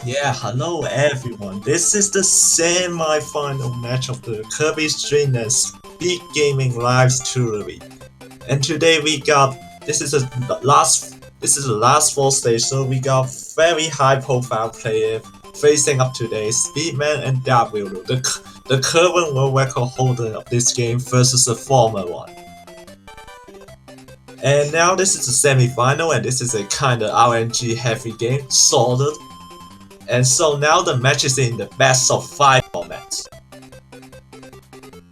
Yeah, hello everyone. This is the semi-final match of the Kirby Stream and SpeedGaming Lives Tournament. And today we got this is the last four stage, so we got very high-profile player facing up today, Speedman and DarkRiolu, the current world record holder of this game versus the former one. And now this is the semi-final, and this is a kinda RNG heavy game, sorted. And so now the match is in the best of 5 format.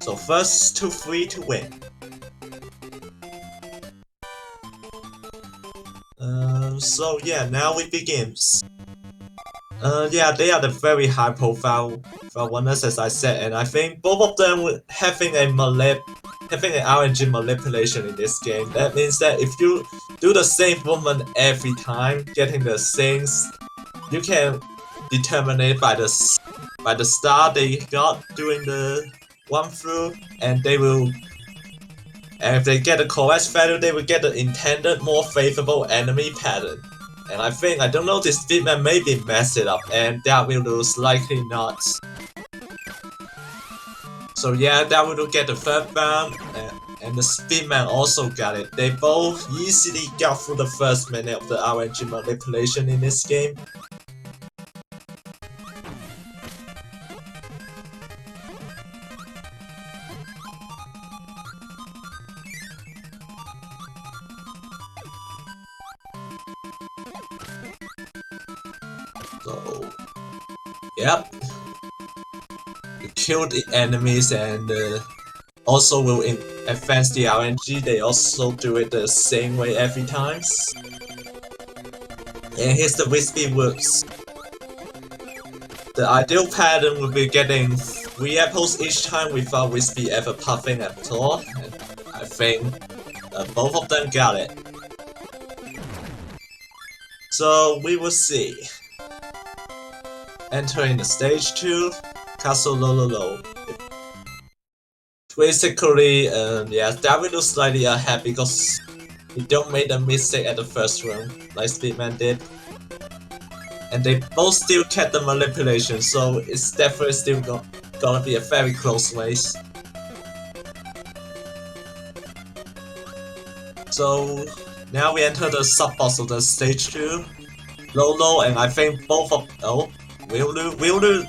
So first to 3 to win. So yeah, now we begins. Yeah, they are the very high profile runners as I said, and I think both of them having an RNG manipulation in this game. That means that if you do the same movement every time, getting the things, you can determine it by the star they got during the run through, and if they get the correct value, they will get the intended more favorable enemy pattern. And I don't know, this Speedman maybe mess it up, and that will lose likely not. So yeah, that will get the third bound, and the Speedman also got it. They both easily got through the first minute of the RNG manipulation in this game. So, yep. You kill the enemies and also will advance the RNG. They also do it the same way every time. And here's the Wispy works. The ideal pattern will be getting 3 apples each time without Wispy ever puffing at all. And I think both of them got it. So we will see. Entering the stage 2, Castle Lololo. Basically, yeah, that will look slightly ahead because he don't make a mistake at the first round, like Speedman did. And they both still kept the manipulation, so it's definitely still gonna be a very close race. So now we enter the sub-boss of the stage 2, Lolo, and I think both of Wildu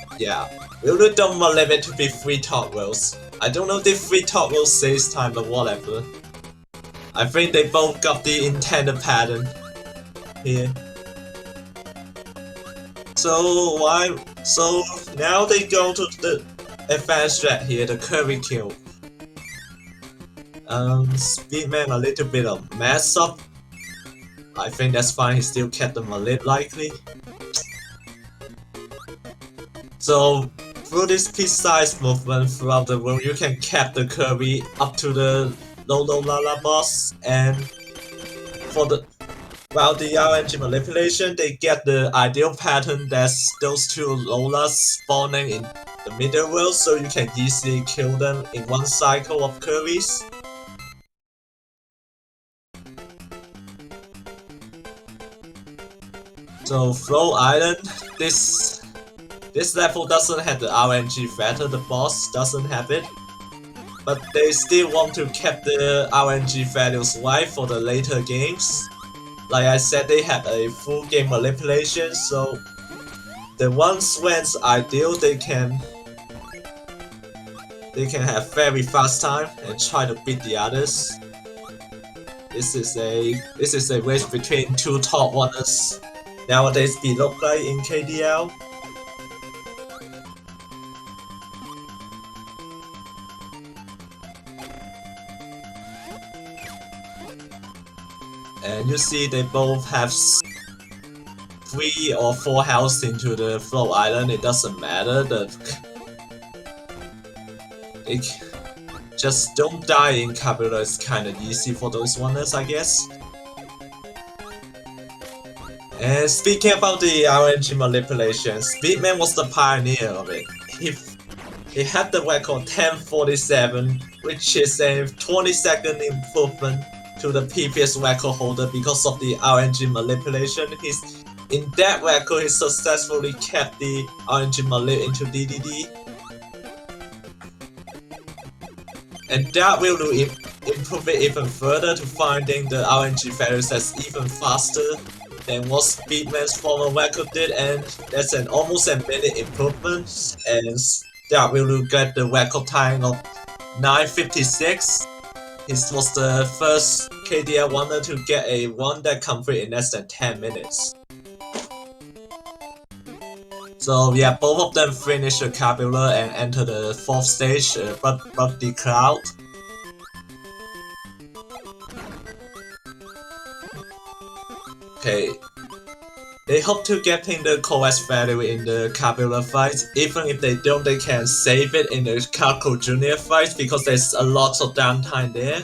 don't limit to be 3 toggles. I don't know if 3 toggles saves time, but whatever. I think they both got the intended pattern here. So now they go to the advanced strat here, the Kirby kill. Speedman a little bit of mess up. I think that's fine, he still kept them a little likely. So through this piece-size movement throughout the room, you can cap the Kirby up to the Lolo Lala boss, and while the RNG manipulation, they get the ideal pattern that's those 2 Lolas spawning in the middle world, so you can easily kill them in one cycle of Kirbys. So Flow Island, this level doesn't have the RNG factor, the boss doesn't have it. But they still want to keep the RNG values right for the later games. Like I said, they have a full game manipulation, so the ones when it's ideal, they can have very fast time and try to beat the others. This is a race between 2 top runners. Nowadays, it look like in KDL. And you see they both have 3 or 4 health into the Flow Island, it doesn't matter, they just don't die in Kabula is kinda easy for those runners, I guess. And speaking about the RNG manipulation, Speedman was the pioneer of it. He had the record 1047, which is a 20-second improvement to the previous record holder because of the RNG manipulation. In that record, he successfully kept the RNG Malip into DDD. And that will improve it even further to finding the RNG values that's even faster than what Speedman's former record did, and that's an almost a minute improvement, and that will get the record time of 9:56. This was the first KDL runner to get a run that complete in less than 10 minutes. So yeah, both of them finished the Cabula and enter the 4th stage, but the Cloud. Okay, they hope to getting the correct value in the Cabula fight. Even if they don't, they can save it in the Calco Junior fight because there's a lot of downtime there.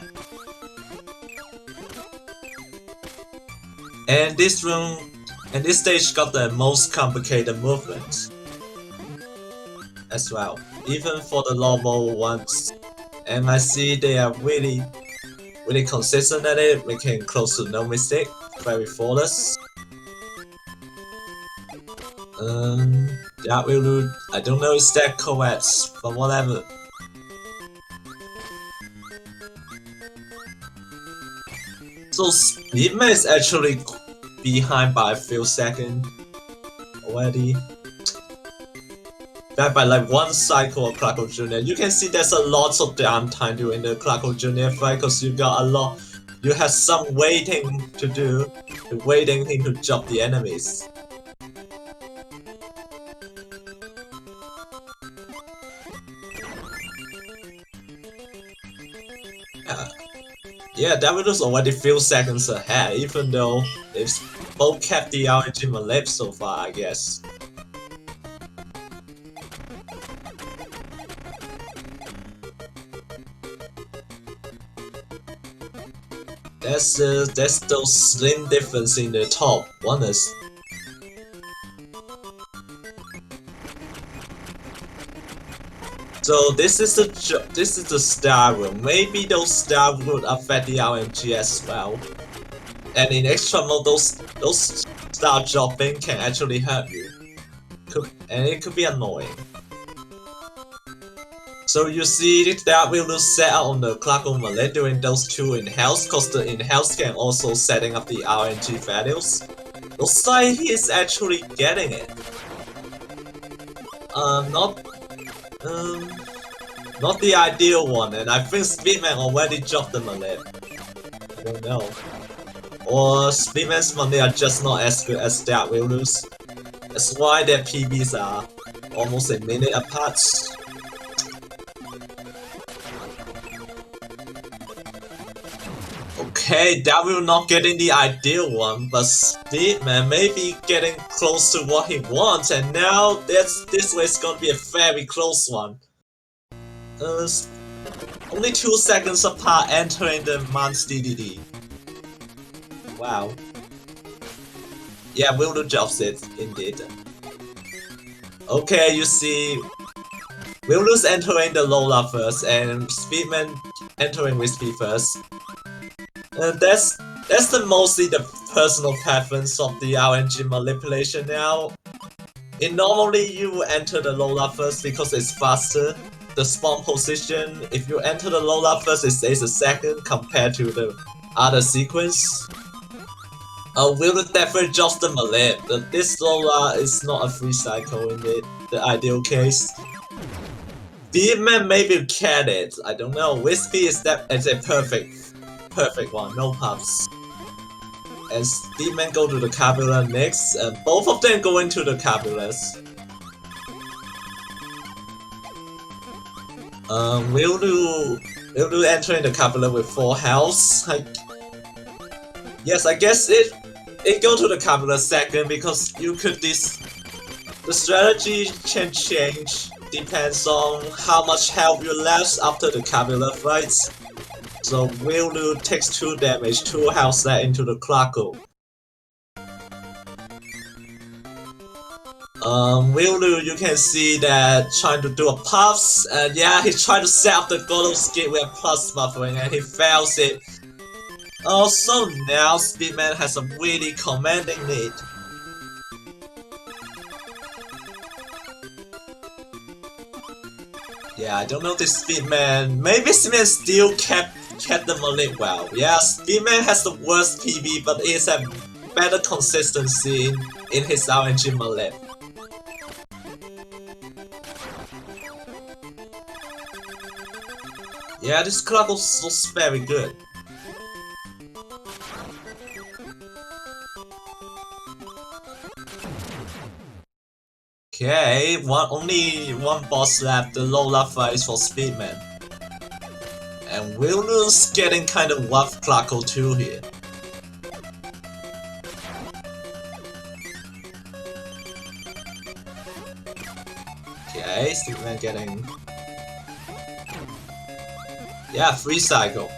And this stage got the most complicated movement as well, even for the normal ones. And I see they are really consistent at it, making close to no mistake, very flawless. That will I don't know if that correct, but whatever. So Speedman is actually behind by a few seconds already. Back by like 1 cycle of Clarko Jr. You can see there's a lot of downtime during the Clarko Jr. fight because you got a lot. You have some waiting to do, waiting him to drop the enemies. Yeah, that was already few seconds ahead, even though they've both kept the RNG Malip so far, I guess. There's those slim difference in the top runners. So this is the star room. Maybe those star would affect the RNG as well. And in extra mode, those star dropping can actually hurt you, and it could be annoying. So you see that will set out on the Clarko Malip doing those 2 in-house, cause the in-house can also setting up the RNG values. Looks like he's actually getting it. Not the ideal one, and I think Speedman already dropped the Malip. I don't know. Or Speedman's Malip are just not as good as DarkRiolu. That's why their PBs are almost a minute apart. Okay, DarkRiolu not getting the ideal one, but Speedman may be getting close to what he wants, and now this way is gonna be a very close one. Only 2 seconds apart entering the Mans DDD. Wow. Yeah, Wildo drops it, indeed. Okay, you see Wildo's entering the Lola first and Speedman entering with speed first. That's mostly the personal preference of the RNG manipulation now. Normally you enter the Lola first because it's faster. The spawn position, if you enter the Lola first, it stays a second compared to the other sequence. Will definitely just the Malip. This Lola is not a free cycle in the ideal case. Speedman maybe can it, I don't know. Wispy is a perfect one, no puffs. And Speedman go to the Cabula next, and both of them go into the Cabulas. We'll do entering the Cabula with 4 health. Yes, I guess it go to the Cabula second because you could the strategy can change depends on how much health you left after the Cabula fights. So Wildu takes 2 damage, 2 health left into the Clarko. Wildu, you can see that trying to do a puffs, and yeah, he's trying to set up the Godo skip with plus buffering and he fails it. Also now Speedman has a really commanding lead. Yeah, I don't know this Speedman. Maybe Speedman still kept the melee well. Yeah, Speedman has the worst PB, but is a better consistency in his RNG melee. Yeah, this club looks very good. Okay, only one boss left, the Lola fight for Speedman. And Willo's getting kind of rough Clarko too here. Okay, Speedman getting... Yeah, free cycle.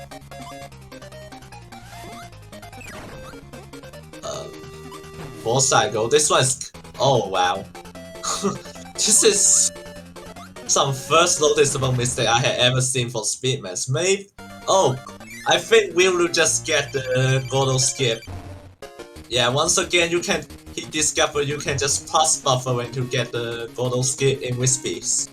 4 cycle, this one's... Oh wow. This is some first noticeable mistake I had ever seen for Speedman. Maybe... Oh, I think Willow just get the Godo skip. Yeah, once again you can... He discovered you can just pass buffering to get the Godo skip in with speeds.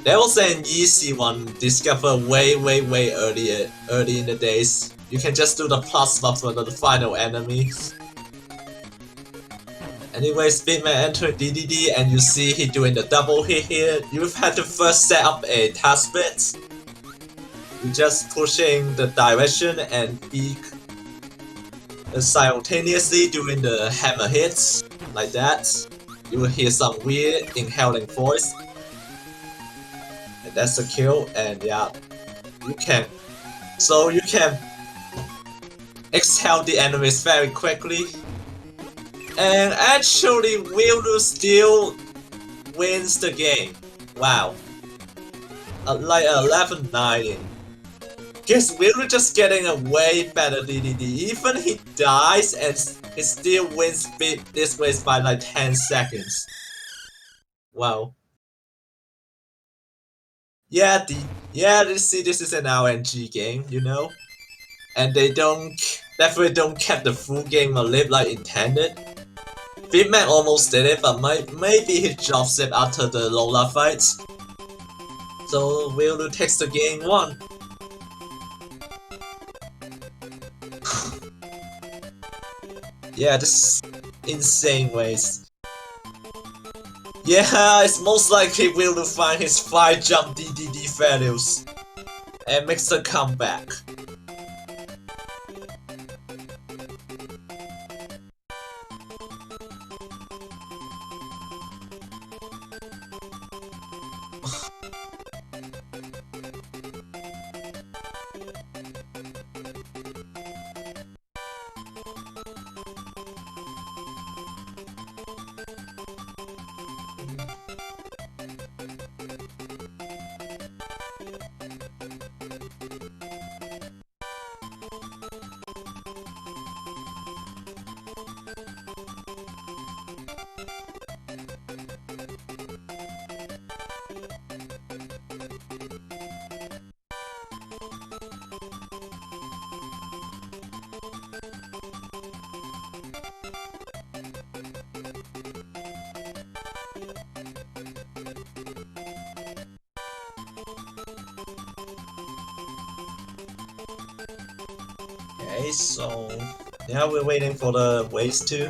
That was an easy one, discovered way early in the days. You can just do the plus buffer to the final enemies. Anyway, Speedman entered DDD and you see he doing the double hit here. You've had to first set up a task bit. You're just pushing the direction and be simultaneously doing the hammer hits, like that. You will hear some weird inhaling voice. And that's a kill, and yeah, you can... So you can exhale the enemies very quickly. And actually, Willow still wins the game. Wow. Like 11-9. Guess Willow just getting a way better DDD. Even he dies and he still wins this race by like 10 seconds. Wow. Yeah, this is an RNG game, you know? And they definitely don't keep the full game alive like intended. Speedman almost did it, but maybe he drops it after the Lola fight. So Willow takes the game 1. Yeah, this insane waste. Yeah, it's most likely Willow find his 5-jump DDD values and makes a comeback. Okay, so now we're waiting for the waves 2.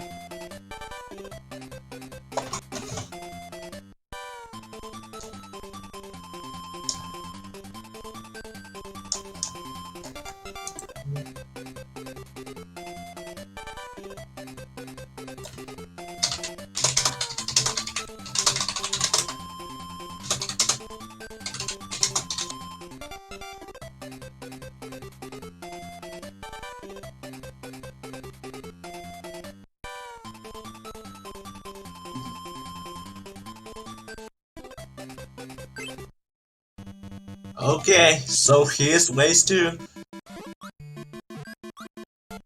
Okay, so here's ways 2.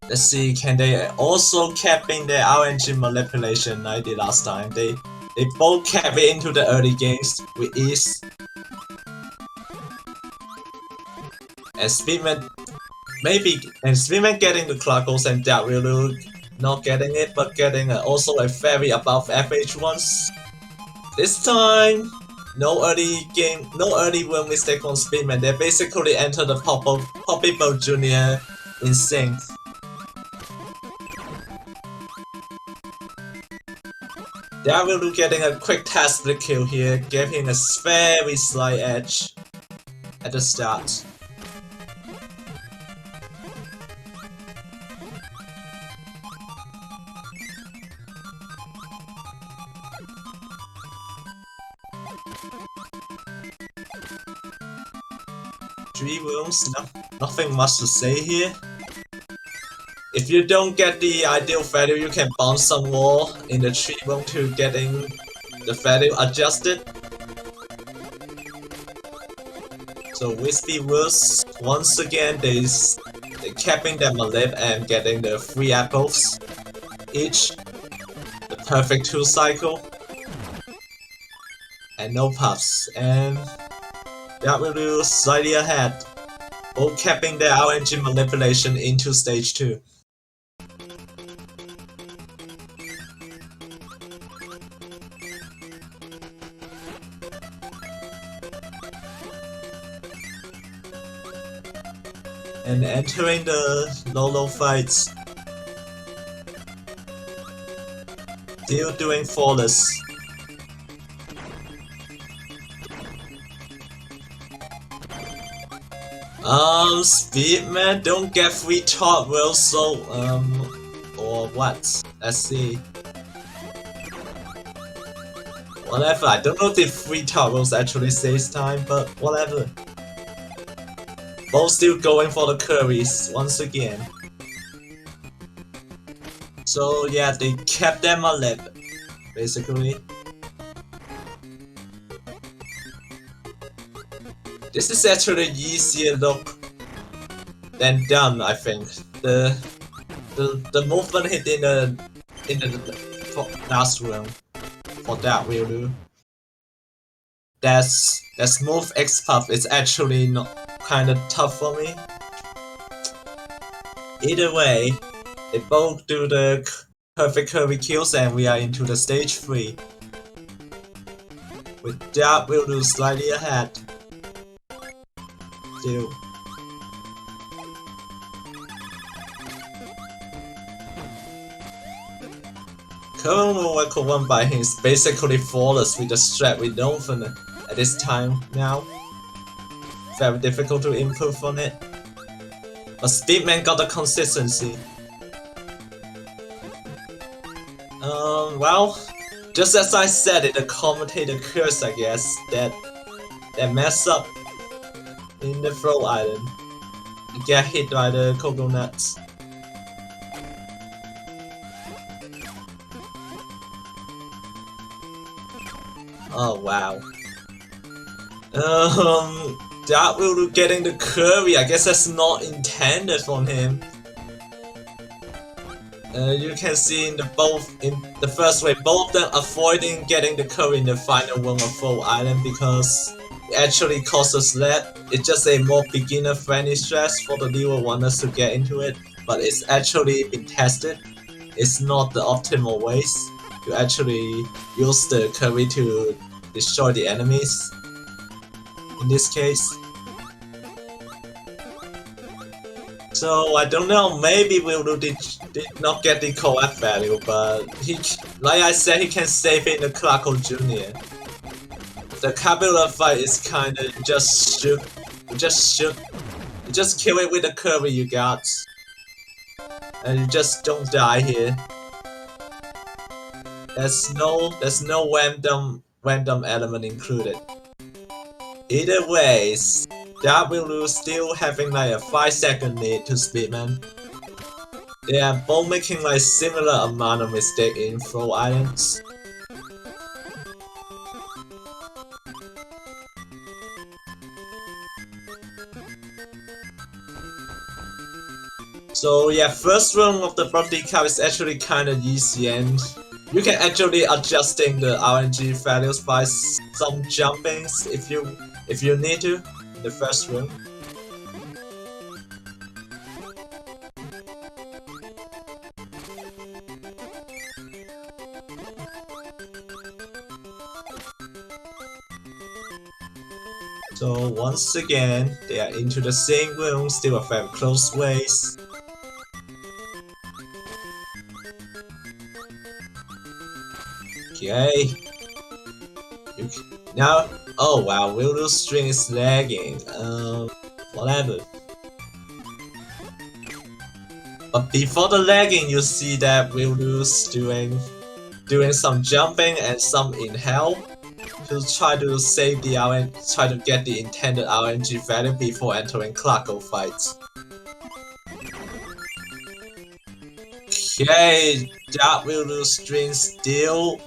Let's see, can they also cap in their RNG manipulation like they did last time? They both cap it into the early games with ease. And Speedman getting the Clarkos and DarkRiolu not getting it, but getting also a very above average ones. This time, no early room mistake from Speedman. They basically enter the Poppy Boat Jr. in sync. DarkRiolu getting a quick test split kill here, giving a very slight edge at the start. Three rooms, nothing much to say here. If you don't get the ideal value, you can bounce some more in the 3 room to getting the value adjusted. So Wispy Woods, once again, they capping them a lip and getting the 3 apples each. The perfect 2 cycle. And no puffs. And DarkRiolu slightly ahead. Both capping their RNG manipulation into stage 2. And entering the low fights. Still doing flawless. Speedman don't get free top will, so or what? Let's see. Whatever, I don't know if free top rolls actually saves time, but whatever. Both still going for the Kirby's once again. So yeah, they kept them alive, basically. This is actually easier look than done, I think. The movement hit in the last round for DarkRiolu. That smooth X puff is actually not kinda tough for me. Either way, they both do the perfect Kirby kills and we are into the stage 3. With DarkRiolu slightly ahead. Still. Current World Record 1 by him is basically flawless with the strat we know from it at this time now. Very difficult to improve on it. But Speedman got the consistency. Well, just as I said it, the commentator curse, I guess, that mess up in the Flow Island. Get hit by the coconuts. Oh wow. DarkRiolu getting the Kirby, I guess that's not intended from him. You can see in the first way, both of them avoiding getting the Kirby in the final one of Flow Island because it actually causes that. It's just a more beginner-friendly stress for the newer ones to get into it, but it's actually been tested. It's not the optimal ways to actually use the Kirby to destroy the enemies. In this case. So I don't know, maybe Riolu did not get the co-op value, but he, like I said, he can save it in the Clarko Jr. The Kabula fight is kinda just shoot, you just kill it with the Kirby you got. And you just don't die here. There's no random element included. Either ways, DarkRiolu still having like a 5-second lead to Speedman. They are both making like similar amount of mistake in Flow Islands. So yeah, first round of the birthday cup is actually kinda easy and you can actually adjusting the RNG values by some jumpings if you need to in the first room. So once again, they are into the same room, still a very close race. Okay. Now, oh wow, Willo's string is lagging. Whatever. But before the lagging, you see that Willo's doing some jumping and some inhale to try to save the try to get the intended RNG value before entering Clarko fights. Okay, that Willo's string still.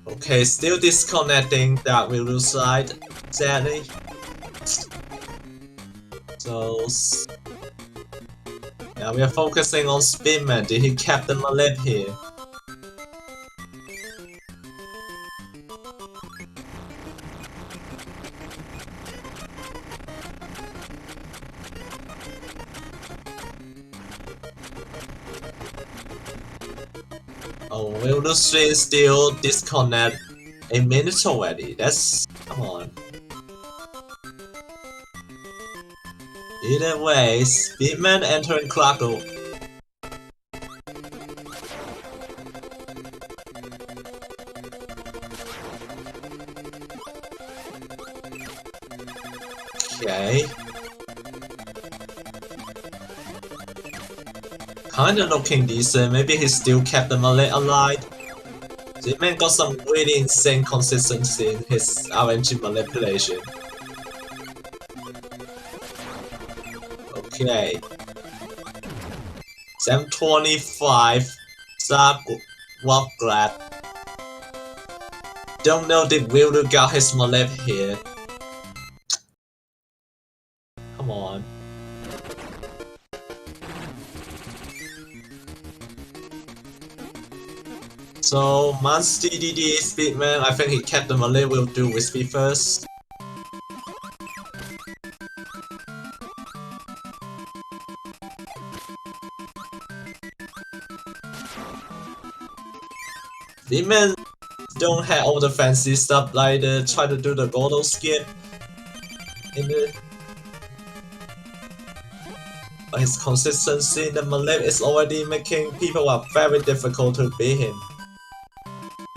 Okay, still disconnecting that Willow side, sadly. So yeah, we are focusing on Speedman. Did he cap the Malip here? Oh, will the string still disconnect a minute already? That's come on. Either way, Speedman entering Clarko. Okay. Kinda looking decent, maybe he still kept the Malay alive. Speedman got some really insane consistency in his RNG manipulation. Okay. 725. Stop. Walk grab. Don't know if Wilder got his Malip here. Come on. So, Mans DDD Speedman, I think he kept the Malip will do with speed first. Speedman don't have all the fancy stuff like try to do the Gordo skip in the. But his consistency in the Malip is already making people very difficult to beat him.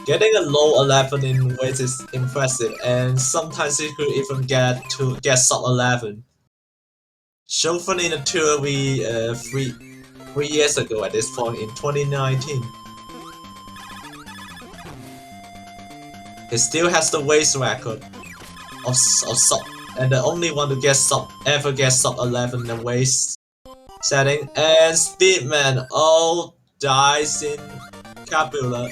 Getting a low 11 in weight is impressive, and sometimes he could even get sub 11. Shown in the tour we 3 years ago at this point in 2019. He still has the weight record of sub, and the only one to ever get sub 11 in the weight setting. And Speedman dies in Capula.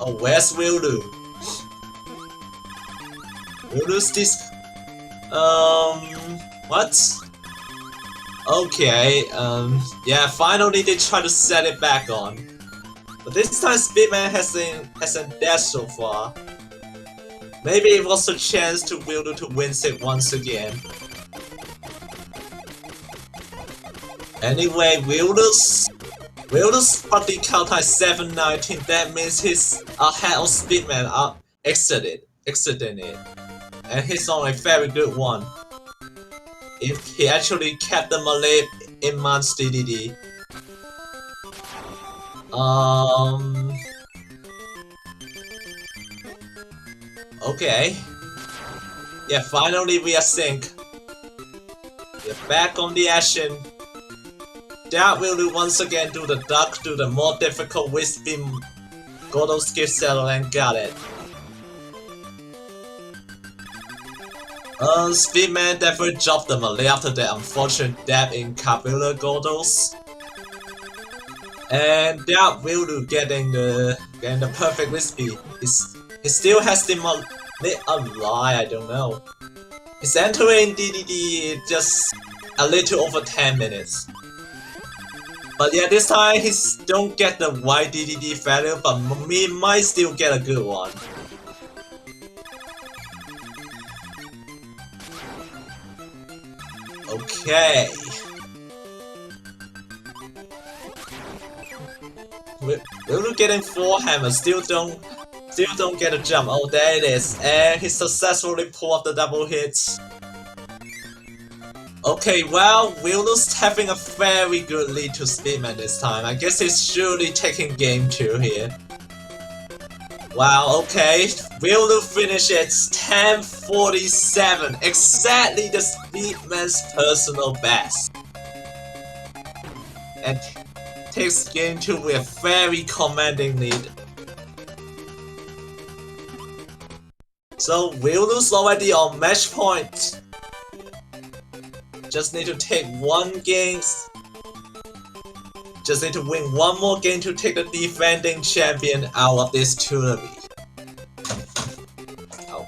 Oh, where's Wildu? Wildu's this. What? Okay, yeah, finally they try to set it back on. But this time Speedman hasn't dashed so far. Maybe it was a chance to Wildu to win it once again. Anyway, Wildu's body count is 719. That means he's ahead of Speedman exiting it. And he's on a very good one. If he actually kept the Malip in Mans DDD. Okay. Yeah, finally we are sync. We're back on the action. That will once again do the more difficult Wispy Gordo skip settle and got it. Speedman definitely dropped the Malay after that unfortunate dab in Kabula Gordos. And that will getting the perfect Wispy. He still has the Malay alive, I don't know. He's entering DDD just a little over 10 minutes. But yeah, this time he don't get the white DDD value, but me might still get a good one. Okay. We're getting 4 hammers, still still don't get a jump. Oh, there it is. And he successfully pulled off the double hits. Okay, well, Willo's having a very good lead to Speedman this time. I guess he's surely taking game 2 here. Wow, okay. Willow finishes 10:47. Exactly the Speedman's personal best. And takes game 2 with a very commanding lead. So Willo's already on match point. Just need to take one game. Just need to win one more game to take the defending champion out of this tournament. Oh.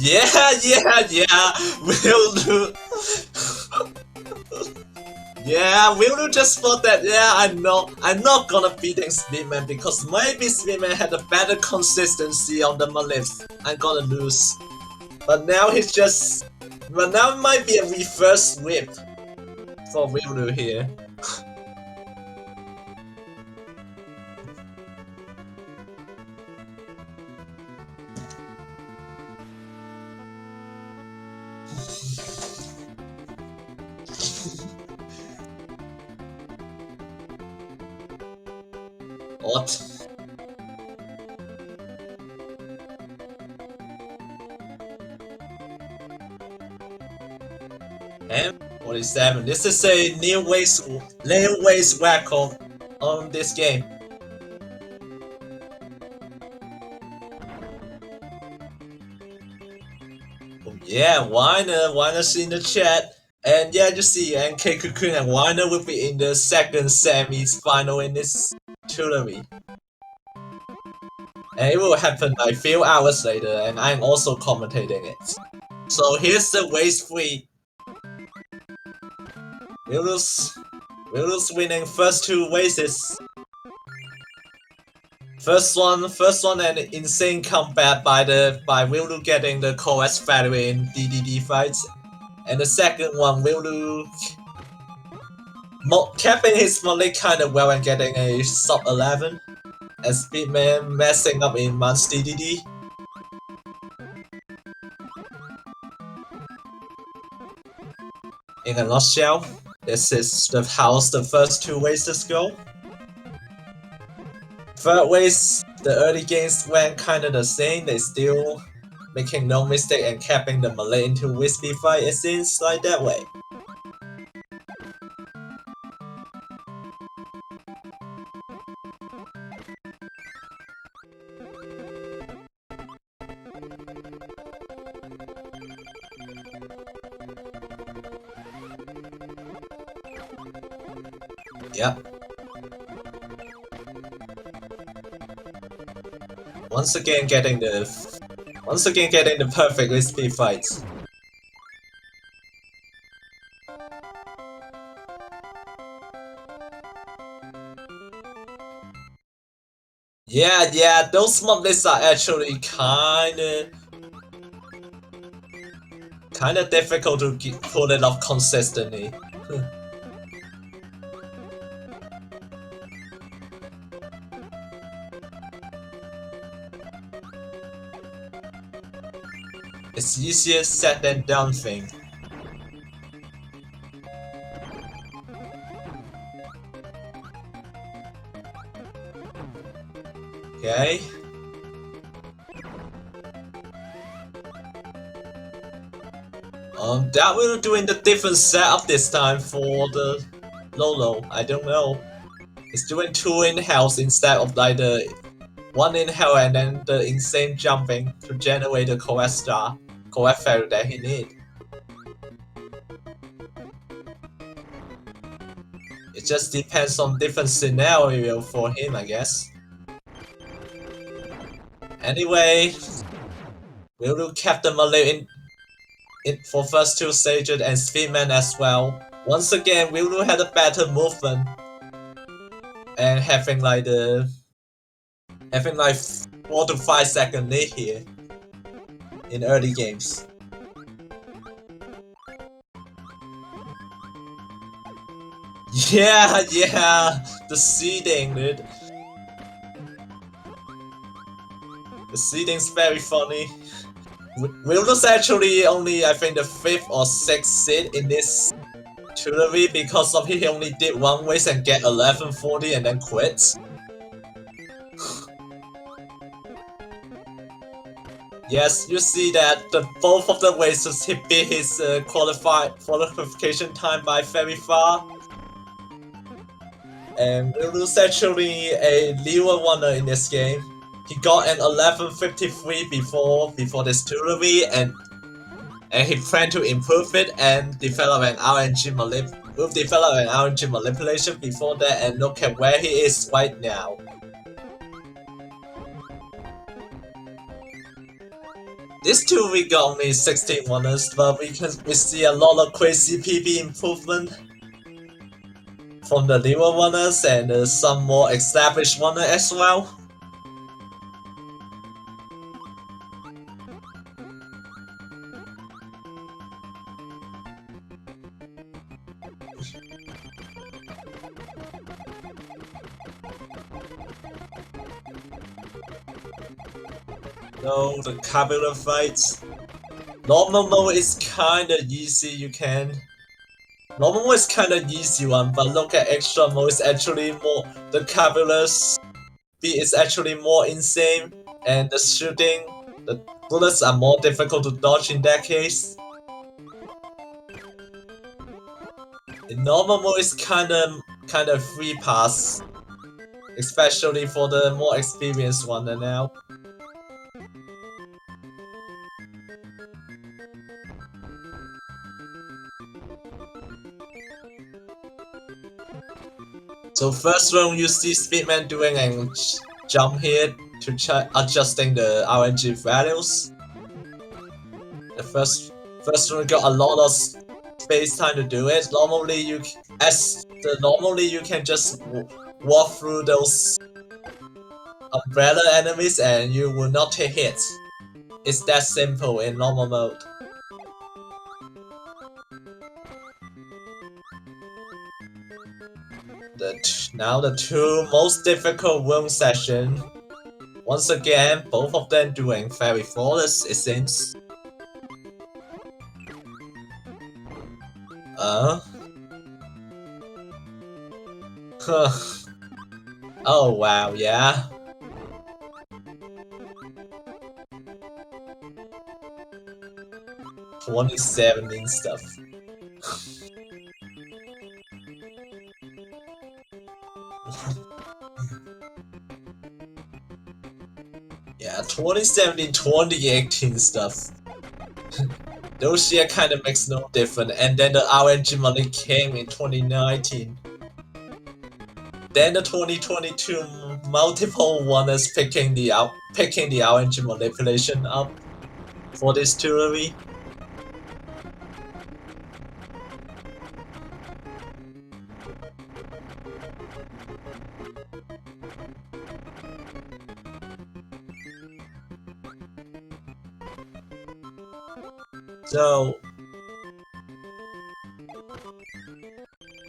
yeah. Willow. Yeah, Willow just thought that, yeah, I know, I'm not gonna beating Speedman because maybe Speedman had a better consistency on the Malips. I'm gonna lose. But now he's just... But now it might be a reverse whip for Willow here. What? M47. This is a new ways record on this game. Oh yeah, Weiner,'s in the chat. And yeah, you see, NK Cocoon and Weiner will be in the second semi-final in this tournament. And it will happen like a few hours later, and I'm also commentating it. So here's the race 3. Willow's winning first 2 races. First one an insane comeback by Willow getting the Chorus value in DDD fights. And the second one, Willow capping his melee kinda well and getting a sub 11. And Speedman messing up in Month's DDD. In a nutshell, this is how the first 2 races go. Third race, the early games went kinda the same, they still making no mistake and capping the melee into wispy fight, it seems like that way. Yep. Once again getting the perfect wispy fights. Yeah, those mob lists are actually kinda difficult to pull it off consistently. It's easier said than done thing. Okay. That will doing the different setup this time for the Lolo. I don't know. It's doing 2 inhales instead of like the 1 inhale and then the insane jumping to generate the correct value that he need. It just depends on different scenario for him, I guess. Anyway, Willow kept the melee in for first 2 stages and Speedman as well. Once again, Willow had a better movement and having like 4 to 5 second lead here in early games. Yeah, yeah, the seeding, dude. The seeding's very funny. Wilderness actually only, I think, the 5th or 6th seed in this tournament because of he only did one race and get 1140 and then quit. Yes, you see that both of the races he beat his qualification time by very far. And Lulu's actually a newer runner in this game. He got an 1153 before this tournament, and he planned to improve it and develop an RNG manipulation before that, and look at where he is right now. This tournament got only 16 runners, but we see a lot of crazy PB improvement from the newer runners and some more established runners as well. No, the cabinet fights. Normal mode is kinda easy, Normal mode is kinda easy one, but look at extra mode, it's actually more. The cabinet speed is actually more insane, and the bullets are more difficult to dodge in that case. In normal mode is kinda free pass, especially for the more experienced one now. So first round you see Speedman doing a jump here to try adjusting the RNG values. The first round got a lot of space time to do it. Normally you can just walk through those umbrella enemies and you will not take hits. It's that simple in normal mode. Now the two most difficult room session. Once again, both of them doing very flawless, it seems. Huh. Oh wow, yeah. $27 stuff. Yeah, 2017, 2018 stuff. Those year kinda makes no difference, and then the RNG money came in 2019. Then the 2022 multiple runners picking the RNG manipulation up for this tournament. So,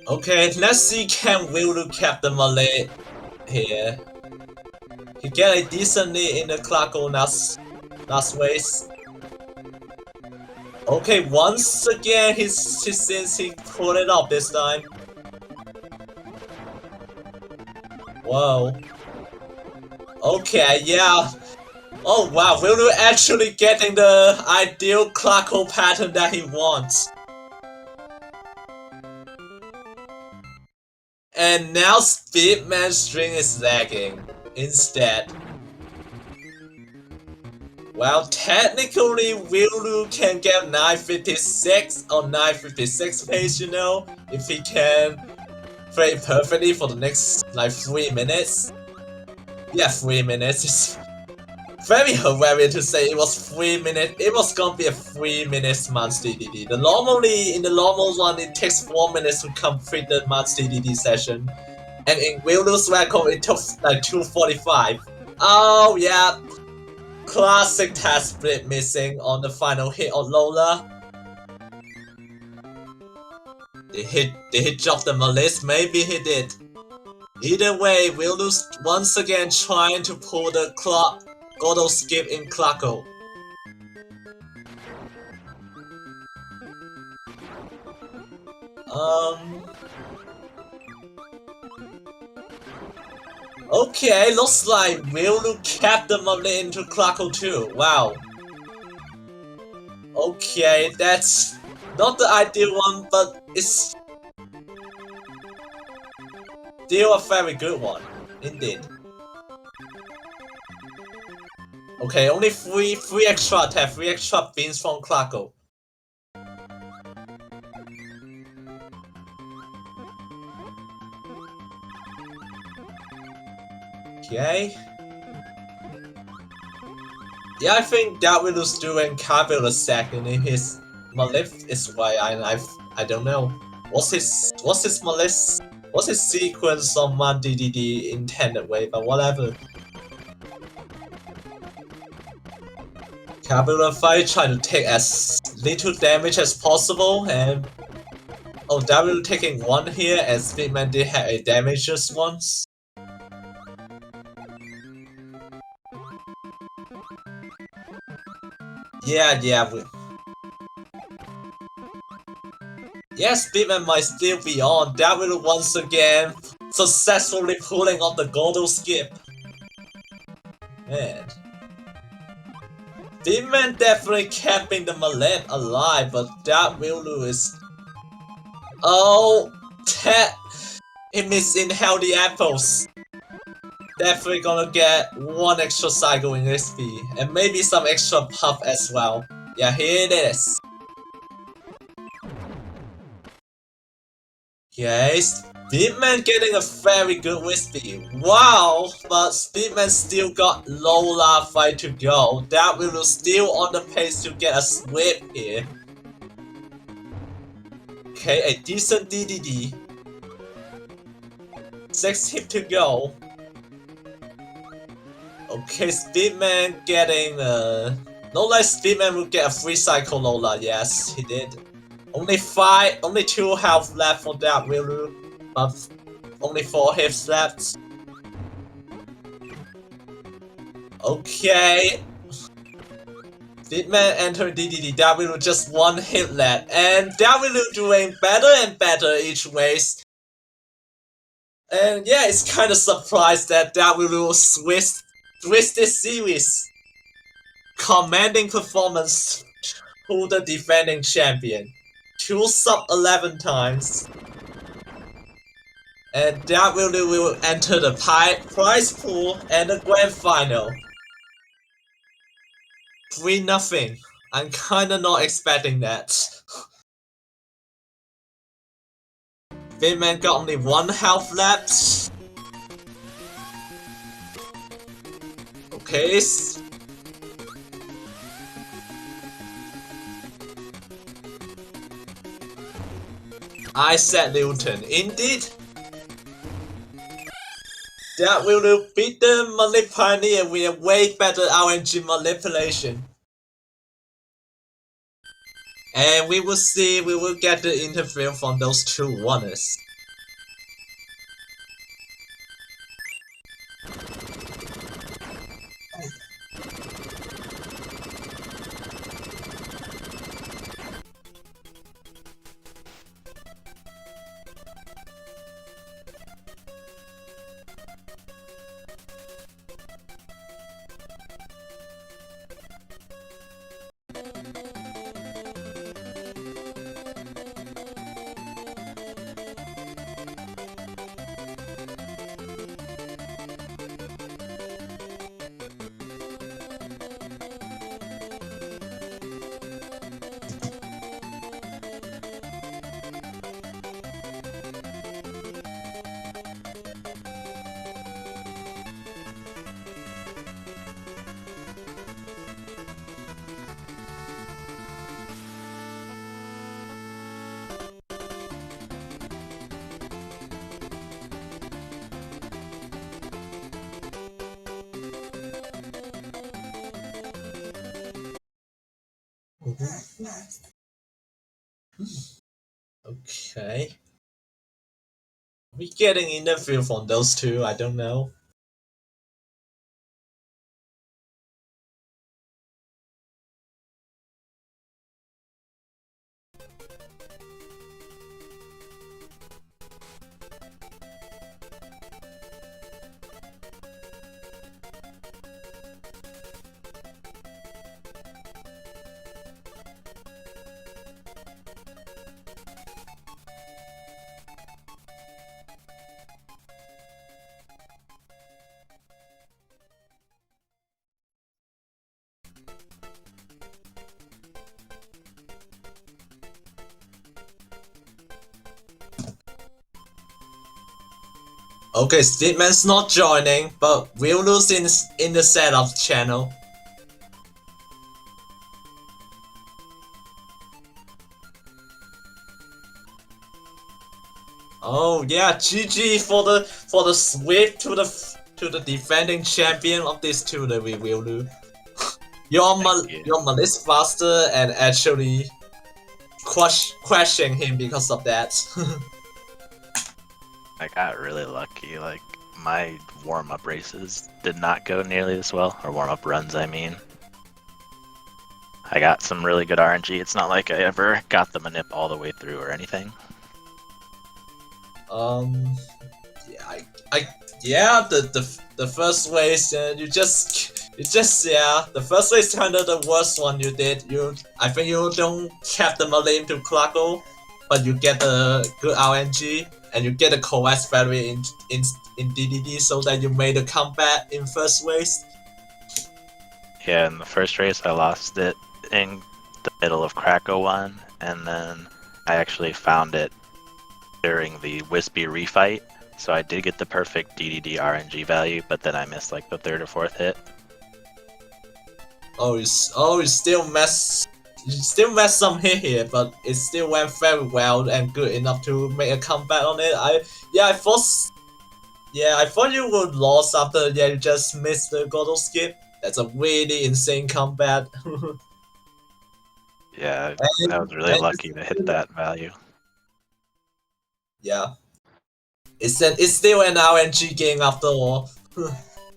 okay, let's see can Will cap the Malay here. He get a decent lead in the Clarko last race. Okay, once again he since he pulled it off this time. Whoa. Okay, yeah. Oh wow, Will actually getting the ideal Clarko pattern that he wants. And now Speedman's string is lagging instead. Well, technically Will can get 956 or 956 pace, if he can play perfectly for the next like 3 minutes. Yeah, 3 minutes. It's very hilarious to say it was 3 minutes. It was gonna be a 3 minutes month DDD. In the normal one, it takes 4 minutes to complete the month DDD session, and in Will's record, it took like 2:45. Oh yeah, classic test split missing on the final hit of Lola. Did he drop the Malice? Maybe he did. Either way, we'll lose once again trying to pull the Gordo skip in Klaco. Okay, looks like we'll cap the Malice into Klaco too. Wow. Okay, that's not the ideal one, but it's still a very good one, indeed. Okay, only three extra attack, 3 extra beans from Klaco. Okay. Yeah, I think DarkRiolu's doing Kirby the second in his Malif is why I don't know. What's his Malif? What's his sequence on my DDD intended way, but whatever. Kirby the fight try to take as little damage as possible and DarkRiolu taking 1 here and Speedman did have a damage just once. Yeah, Speedman might still be on. DarkRiolu once again successfully pulling off the Gordo skip. Man. Speedman definitely keeping the Mallet alive, but DarkRiolu is... Oh, he missing healthy apples. Definitely gonna get 1 extra cycle in SP, and maybe some extra puff as well. Yeah, here it is. Okay, Speedman getting a very good Wispy. Wow, but Speedman still got Lola fight to go. DarkRiolu still on the pace to get a sweep here. Okay, a decent DDD. 6 hit to go. Okay, Speedman getting not like Speedman will get a 3 cycle Lola. Yes, he did. Only 2 health left for DarkRiolu, but only 4 hits left. Okay. Speedman enter DDD, DarkRiolu just 1 hit left, and DarkRiolu doing better and better each ways. And yeah, it's kinda surprised that DarkRiolu switched this series. Commanding performance to the defending champion. 2 sub 11 times. And DarkRiolu will enter the prize pool and the grand final. 3-0. I'm kinda not expecting that. Speedman got only 1 health left. Okay. I said Newton, indeed. DarkRiolu beat the Malip Pioneer with a way better RNG manipulation. And we will get the interview from those 2 winners. Okay. We getting interview from those two? I don't know. Okay, Speedman's not joining, but we'll lose in the setup channel. Oh yeah, GG for the sweep to the defending champion of this tournament. We will do. You're Malis faster and actually crushing him because of that. I got really lucky. Like, my warm-up races did not go nearly this well, or warm-up runs, I mean. I got some really good RNG. It's not like I ever got the manip all the way through or anything. Yeah, the first race, the first race kind of the worst one you did. I think you don't cap the Malim to Klago, but you get the good RNG and you get the coax battery in DDD so that you made a comeback in first race. Yeah, in the first race I lost it in the middle of Krakow 1, and then I actually found it during the Wispy refight, so I did get the perfect DDD RNG value, but then I missed like the third or fourth hit. You still messed some hit here, but it still went very well and good enough to make a comeback on it. I thought you would lose after you just missed the Godel skip. That's a really insane comeback. Yeah, I was really lucky to hit that value. Yeah. It's still an RNG game after all.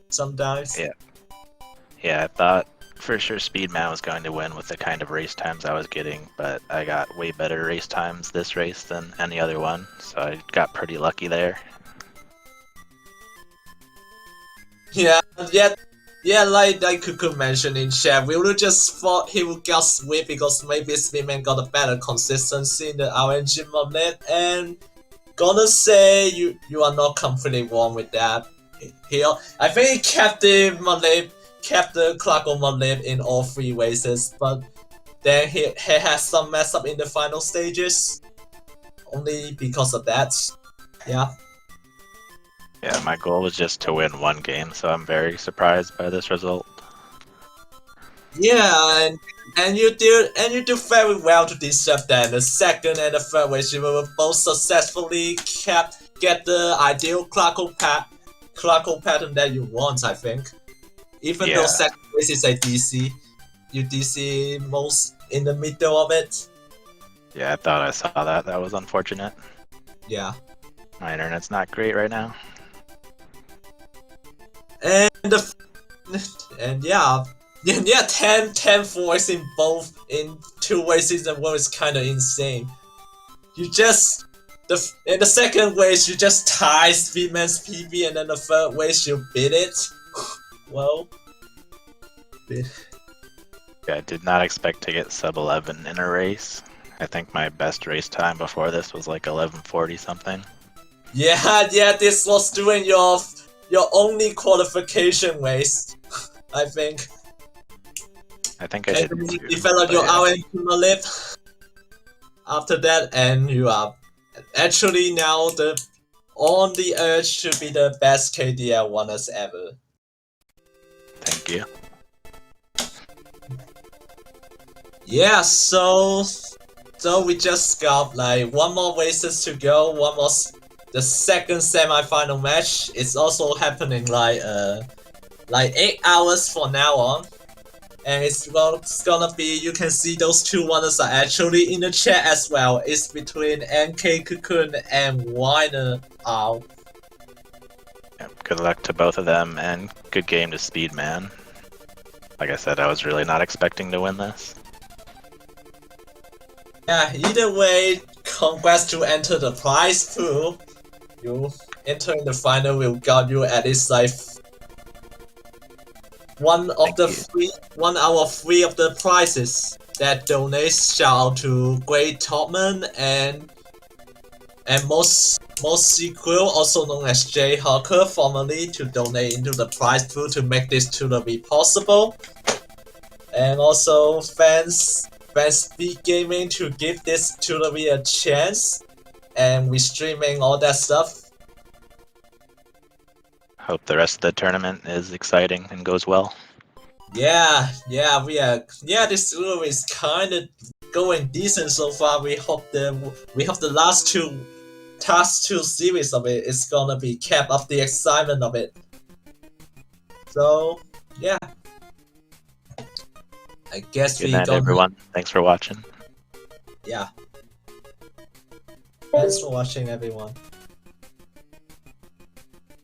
Sometimes. Yeah, I thought for sure Speedman was going to win with the kind of race times I was getting, but I got way better race times this race than any other one, so I got pretty lucky there. Yeah, like I could mention in chat, we would just thought he would get sweep because maybe Speedman got a better consistency in the RNG moblet, and gonna say you are not completely wrong with that. I think he kept the Klago moblet in all 3 races, but then he had some mess up in the final stages, only because of that. Yeah. Yeah, my goal was just to win 1 game, so I'm very surprised by this result. Yeah, and you do very well to deserve that. The second and the third race, you will both successfully get the ideal Klago pattern that you want, I think. Even though second race is a DC, you DC most in the middle of it. Yeah, I thought I saw that. That was unfortunate. Yeah. My internet's not great right now. And yeah, 10 voice in 2 races in a row is kind of insane. You just in the second race you just tie Speedman's PB, and then the third race you beat it. Well, yeah, I did not expect to get sub 11 in a race. I think my best race time before this was like 11:40 something. Yeah, this was doing your only qualification race, I think. I think I did too. Develop your RNG lip after that, and you are actually now on the urge to be the best KDL runners ever. Thank you. Yeah, so we just got like 1 more races to go. The second semi-final match is also happening like 8 hours from now on. And it's gonna be, you can see those two winners are actually in the chat as well. It's between NK Cocoon and Winer Owl. Yeah, good luck to both of them, and good game to Speedman. Like I said, I was really not expecting to win this. Yeah, either way, congrats to enter the prize pool. You entering the final will got you at least like one out of three of the prizes that donates. Shout out to Great Topman and most sequel, also known as Jay Hawker, formally to donate into the prize pool to make this tournament possible. And also fans SpeedGaming to give this tournament a chance, and we streaming all that stuff. Hope the rest of the tournament is exciting and goes well. Yeah, this tournament is kind of going decent so far. We hope the last two series of it is gonna be kept up the excitement of it. So yeah, I guess Good night, everyone. Thanks for watching. Yeah. Thanks for watching, everyone.